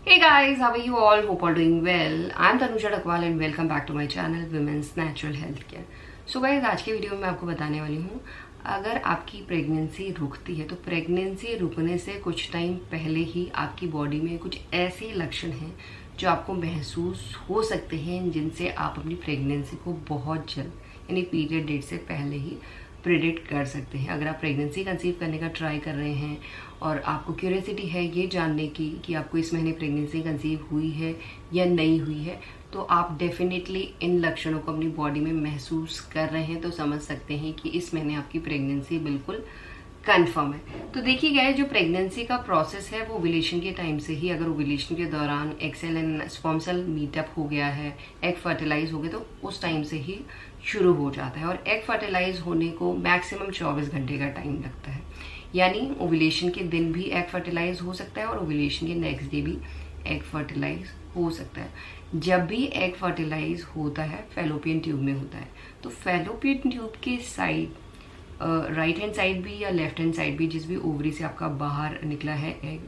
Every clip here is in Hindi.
Hey guys, how are you all? Hope all doing well. I'm Tanusha Dakwal and welcome back to my channel Women's Natural Health Care. So guys, आज के वीडियो में मैं आपको बताने वाली हूँ, अगर आपकी प्रेगनेंसी रुकती है तो प्रेगनेंसी रुकने से कुछ टाइम पहले ही आपकी बॉडी में कुछ ऐसे लक्षण हैं जो आपको महसूस हो सकते हैं, जिनसे आप अपनी प्रेगनेंसी को बहुत जल्द यानी पीरियड डेट से पहले ही प्रिडिक्ट कर सकते हैं। अगर आप प्रेगनेंसी कंसीव करने का ट्राई कर रहे हैं और आपको क्यूरियोसिटी है ये जानने की कि आपको इस महीने प्रेगनेंसी कंसीव हुई है या नहीं हुई है, तो आप डेफिनेटली इन लक्षणों को अपनी बॉडी में महसूस कर रहे हैं तो समझ सकते हैं कि इस महीने आपकी प्रेगनेंसी बिल्कुल कंफर्म है। तो देखिए गाइस, जो प्रेगनेंसी का प्रोसेस है वो ओव्यूलेशन के टाइम से ही, अगर ओव्यूलेशन के दौरान egg cell and sperm cell meetup हो गया है, एग फर्टिलाइज हो गया, तो उस टाइम से ही शुरू हो जाता है। और एग फर्टिलाइज होने को मैक्सिमम 24 घंटे का टाइम लगता है, यानी ओव्यूलेशन के दिन भी एग फर्टिलाइज हो सकता है और ओव्यूलेशन के नेक्स्ट डे भी एग फर्टिलाइज हो सकता है। जब भी एग फर्टिलाइज होता है फैलोपियन ट्यूब में होता है, तो फैलोपियन ट्यूब के साइड राइट हैंड साइड भी या लेफ्ट हैंड साइड भी, जिस भी ओवरी से आपका बाहर निकला है एग,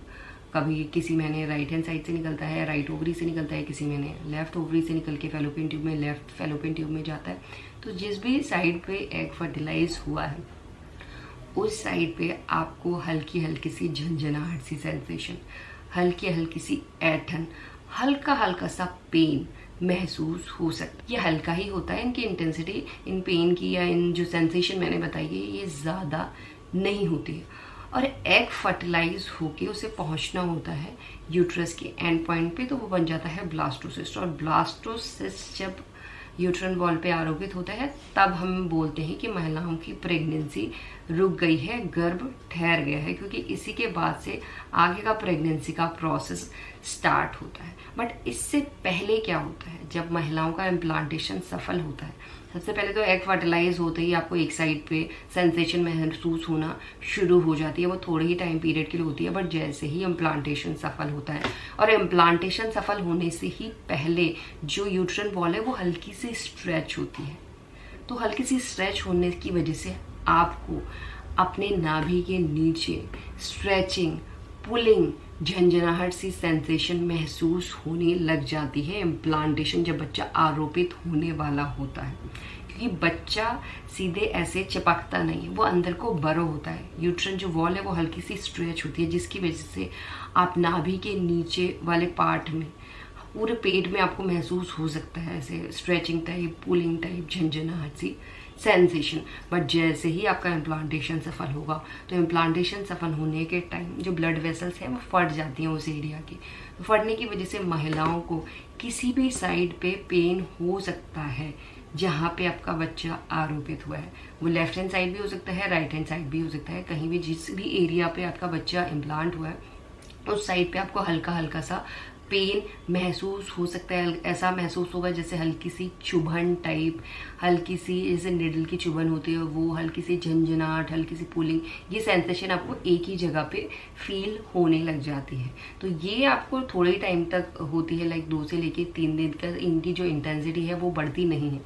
कभी किसी महीने राइट हैंड साइड से निकलता है, राइट ओवरी से निकलता है, किसी महीने लेफ्ट ओवरी से निकल के फैलोपियन ट्यूब में, लेफ्ट फैलोपियन ट्यूब में जाता है। तो जिस भी साइड पे एग फर्टिलाइज हुआ है उस साइड पे आपको हल्की हल्की सी झंझनाहट सी सेंसेशन, हल्की हल्की सी ऐठन, हल्का हल्का सा पेन महसूस हो सकता है। ये हल्का ही होता है, इनकी इंटेंसिटी इन पेन की या इन जो सेंसेशन मैंने बताई है ये ज़्यादा नहीं होती है। और एग फर्टिलाइज होके उसे पहुंचना होता है यूट्रस के एंड पॉइंट पे, तो वो बन जाता है ब्लास्टोसिस्ट। और ब्लास्टोसिस्ट जब यूट्रन वॉल पे आरोपित होता है तब हम बोलते हैं कि महिलाओं की प्रेगनेंसी रुक गई है, गर्भ ठहर गया है, क्योंकि इसी के बाद से आगे का प्रेगनेंसी का प्रोसेस स्टार्ट होता है। बट इससे पहले क्या होता है, जब महिलाओं का इम्प्लांटेशन सफल होता है, सबसे पहले तो एग फर्टिलाइज होते ही आपको एक साइड पे सेंसेशन महसूस होना शुरू हो जाती है। वो थोड़े ही टाइम पीरियड के लिए होती है, बट जैसे ही इम्प्लांटेशन सफल होता है, और इम्प्लांटेशन सफल होने से ही पहले जो यूट्रन वॉल है वो हल्की सी स्ट्रेच होती है। तो हल्की सी स्ट्रेच होने की वजह से आपको अपने नाभि के नीचे स्ट्रेचिंग, पुलिंग, झंझनाहट सी सेंसेशन महसूस होने लग जाती है इम्प्लांटेशन जब बच्चा आरोपित होने वाला होता है। क्योंकि बच्चा सीधे ऐसे चिपकता नहीं है, वो अंदर को बरो होता है। यूट्रन जो वॉल है वो हल्की सी स्ट्रेच होती है, जिसकी वजह से आप नाभि के नीचे वाले पार्ट में, पूरे पेट में आपको महसूस हो सकता है ऐसे स्ट्रेचिंग टाइप, पुलिंग टाइप, झंझनाहट सी सेंसेशन। बट जैसे ही आपका इम्प्लांटेशन सफल होगा, तो इम्प्लांटेशन सफल होने के टाइम जो ब्लड वेसल्स हैं वो फट जाती हैं उस एरिया की। तो फटने की वजह से महिलाओं को किसी भी साइड पे पेन हो सकता है जहाँ पे आपका बच्चा आरोपित हुआ है। वो लेफ्ट हैंड साइड भी हो सकता है, राइट हैंड साइड भी हो सकता है, कहीं भी जिस भी एरिया पे आपका बच्चा इम्प्लांट हुआ है उस साइड पे आपको हल्का हल्का सा पेन महसूस हो सकता है। ऐसा महसूस होगा जैसे हल्की सी चुभन टाइप, हल्की सी जैसे निडल की चुभन होती है वो, हल्की सी झंझनाहट, हल्की सी पुलिंग, ये सेंसेशन आपको एक ही जगह पे फील होने लग जाती है। तो ये आपको थोड़े टाइम तक होती है, लाइक 2 से लेके 3 दिन तक इनकी जो इंटेंसिटी है वो बढ़ती नहीं है।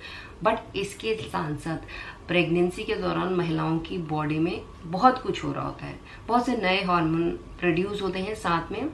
बट इसके साथ साथ प्रेगनेंसी के दौरान महिलाओं की बॉडी में बहुत कुछ हो रहा होता है, बहुत से नए हार्मोन प्रोड्यूस होते हैं, साथ में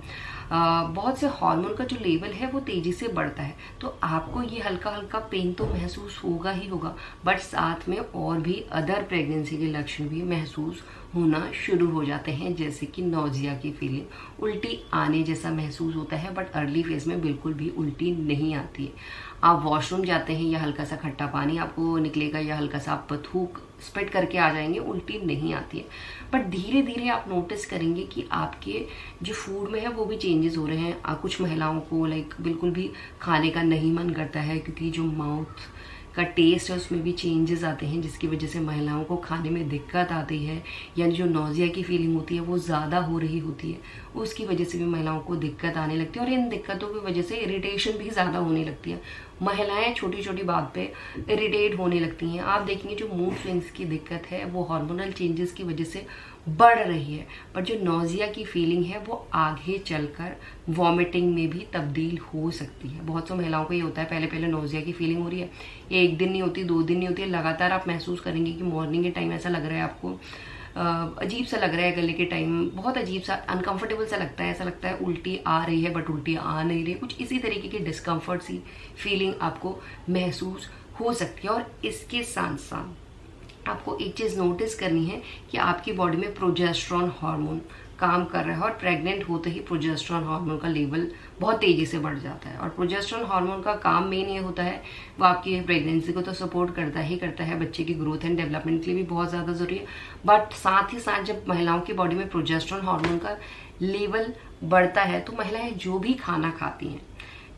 बहुत से हार्मोन का जो लेवल है वो तेजी से बढ़ता है। तो आपको ये हल्का हल्का पेन तो महसूस होगा ही होगा, बट साथ में और भी अदर प्रेगनेंसी के लक्षण भी महसूस होना शुरू हो जाते हैं, जैसे कि नौजिया की फीलिंग, उल्टी आने जैसा महसूस होता है। बट अर्ली फेज में बिल्कुल भी उल्टी नहीं आती है। आप वॉशरूम जाते हैं या हल्का सा खट्टा पानी आपको निकलेगा या हल्का सा आप थूक स्पिट करके आ जाएंगे, उल्टी नहीं आती है। बट धीरे धीरे आप नोटिस करेंगे कि आपके जो फूड में है वो भी चेंजेस हो रहे हैं। कुछ महिलाओं को लाइक बिल्कुल भी खाने का नहीं मन करता है, क्योंकि जो माउथ का टेस्ट है उसमें भी चेंजेस आते हैं, जिसकी वजह से महिलाओं को खाने में दिक्कत आती है, यानी जो नौजिया की फीलिंग होती है वो ज़्यादा हो रही होती है, उसकी वजह से भी महिलाओं को दिक्कत आने लगती है। और इन दिक्कतों की वजह से इरिटेशन भी ज़्यादा होने लगती है। महिलाएं छोटी छोटी बात पे इरिटेट होने लगती हैं। आप देखेंगे जो मूड स्विंग्स की दिक्कत है वो हार्मोनल चेंजेस की वजह से बढ़ रही है, पर जो नौजिया की फीलिंग है वो आगे चलकर वॉमिटिंग में भी तब्दील हो सकती है। बहुत सी महिलाओं को ये होता है, पहले पहले नौजिया की फीलिंग हो रही है, ये 1 दिन नहीं होती, 2 दिन नहीं होती है, लगातार आप महसूस करेंगे कि मॉर्निंग के टाइम ऐसा लग रहा है आपको अजीब सा लग रहा है गले के टाइम, बहुत अजीब सा अनकंफर्टेबल सा लगता है, ऐसा लगता है उल्टी आ रही है बट उल्टी आ नहीं रही, कुछ इसी तरीके की डिस्कम्फर्ट सी फीलिंग आपको महसूस हो सकती है। और इसके साथ साथ आपको एक चीज़ नोटिस करनी है कि आपकी बॉडी में प्रोजेस्टेरॉन हार्मोन काम कर रहा है, और प्रेग्नेंट होते ही प्रोजेस्टेरॉन हार्मोन का लेवल बहुत तेजी से बढ़ जाता है। और प्रोजेस्टेरॉन हार्मोन का काम मेन ये होता है, वो आपकी प्रेगनेंसी को तो सपोर्ट करता ही करता है, बच्चे की ग्रोथ एंड डेवलपमेंट के लिए भी बहुत ज़्यादा ज़रूरी है। बट साथ ही साथ जब महिलाओं की बॉडी में प्रोजेस्टेरॉन हार्मोन का लेवल बढ़ता है तो महिलाएं जो भी खाना खाती हैं,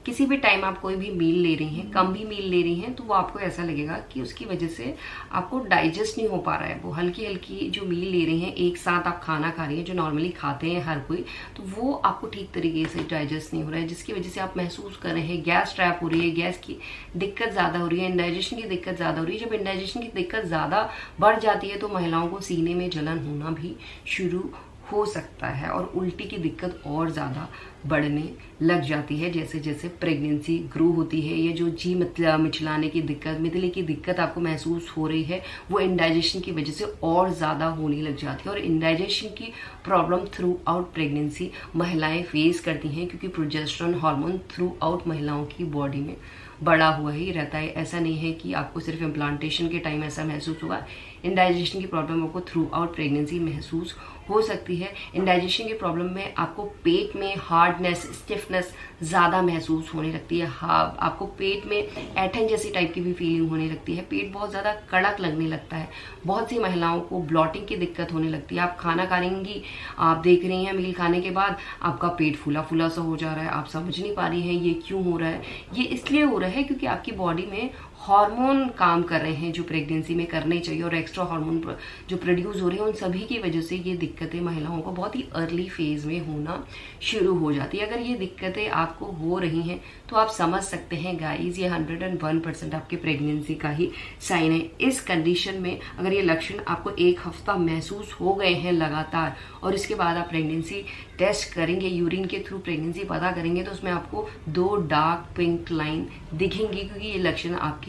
किसी भी टाइम आप कोई भी मील ले रही हैं, कम भी मील ले रही हैं, तो वो आपको ऐसा लगेगा कि उसकी वजह से आपको डाइजेस्ट नहीं हो पा रहा है। वो हल्की हल्की जो मील ले रही हैं, एक साथ आप खाना खा रही हैं जो नॉर्मली खाते हैं हर कोई, तो वो आपको ठीक तरीके से डाइजेस्ट नहीं हो रहा है, जिसकी वजह से आप महसूस कर रहे हैं गैस ट्रैप हो रही है, गैस की दिक्कत ज़्यादा हो रही है, इंडाइजेशन की दिक्कत ज़्यादा हो रही है। जब इंडाइजेशन की दिक्कत ज़्यादा बढ़ जाती है तो महिलाओं को सीने में जलन होना भी शुरू हो सकता है, और उल्टी की दिक्कत और ज़्यादा बढ़ने लग जाती है जैसे जैसे प्रेगनेंसी ग्रो होती है। ये जो जी मिचलाने की दिक्कत, मितले की दिक्कत आपको महसूस हो रही है, वो इंडाइजेशन की वजह से और ज़्यादा होने लग जाती है। और इंडाइजेशन की प्रॉब्लम थ्रू आउट प्रेगनेंसी महिलाएं फेस करती हैं, क्योंकि प्रोजेस्टेरॉन हार्मोन थ्रू आउट महिलाओं की बॉडी में बढ़ा हुआ ही रहता है। ऐसा नहीं है कि आपको सिर्फ इम्प्लांटेशन के टाइम ऐसा महसूस होगा, इंडाइजेशन की प्रॉब्लम आपको थ्रू आउट प्रेगनेंसी महसूस हो सकती है। इंडाइजेशन की प्रॉब्लम में आपको पेट में हार्डनेस, स्टिफनेस ज़्यादा महसूस होने लगती है। हाँ, आपको पेट में ऐठन जैसी टाइप की भी फीलिंग होने लगती है, पेट बहुत ज़्यादा कड़क लगने लगता है। बहुत सी महिलाओं को ब्लॉटिंग की दिक्कत होने लगती है। आप खाना खा रही, आप देख रही हैं मील खाने के बाद आपका पेट फूला फूला सा हो जा रहा है, आप समझ नहीं पा रही हैं ये क्यों हो रहा है। ये इसलिए हो रहा है क्योंकि आपकी बॉडी में हार्मोन काम कर रहे हैं जो प्रेगनेंसी में करने चाहिए, और एक्स्ट्रा हार्मोन जो प्रोड्यूस हो रहे हैं उन सभी की वजह से ये दिक्कतें महिलाओं को बहुत ही अर्ली फेज में होना शुरू हो जाती है। अगर ये दिक्कतें आपको हो रही हैं तो आप समझ सकते हैं गाइज, ये 101% आपके प्रेगनेंसी का ही साइन है। इस कंडीशन में अगर ये लक्षण आपको एक हफ्ता महसूस हो गए हैं लगातार, और इसके बाद आप प्रेगनेंसी टेस्ट करेंगे, यूरिन के थ्रू प्रेगनेंसी पता करेंगे, तो उसमें आपको 2 डार्क पिंक लाइन दिखेंगी, क्योंकि ये लक्षण आपकी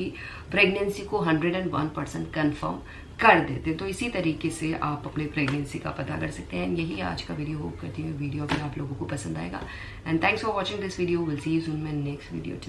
प्रेगनेंसी को 101% कन्फर्म कर देते। तो इसी तरीके से आप अपने प्रेगनेंसी का पता कर सकते हैं। यही आज का वीडियो, होप करती हूँ वीडियो भी आप लोगों को पसंद आएगा। And thanks for watching this video, will see you soon my next video.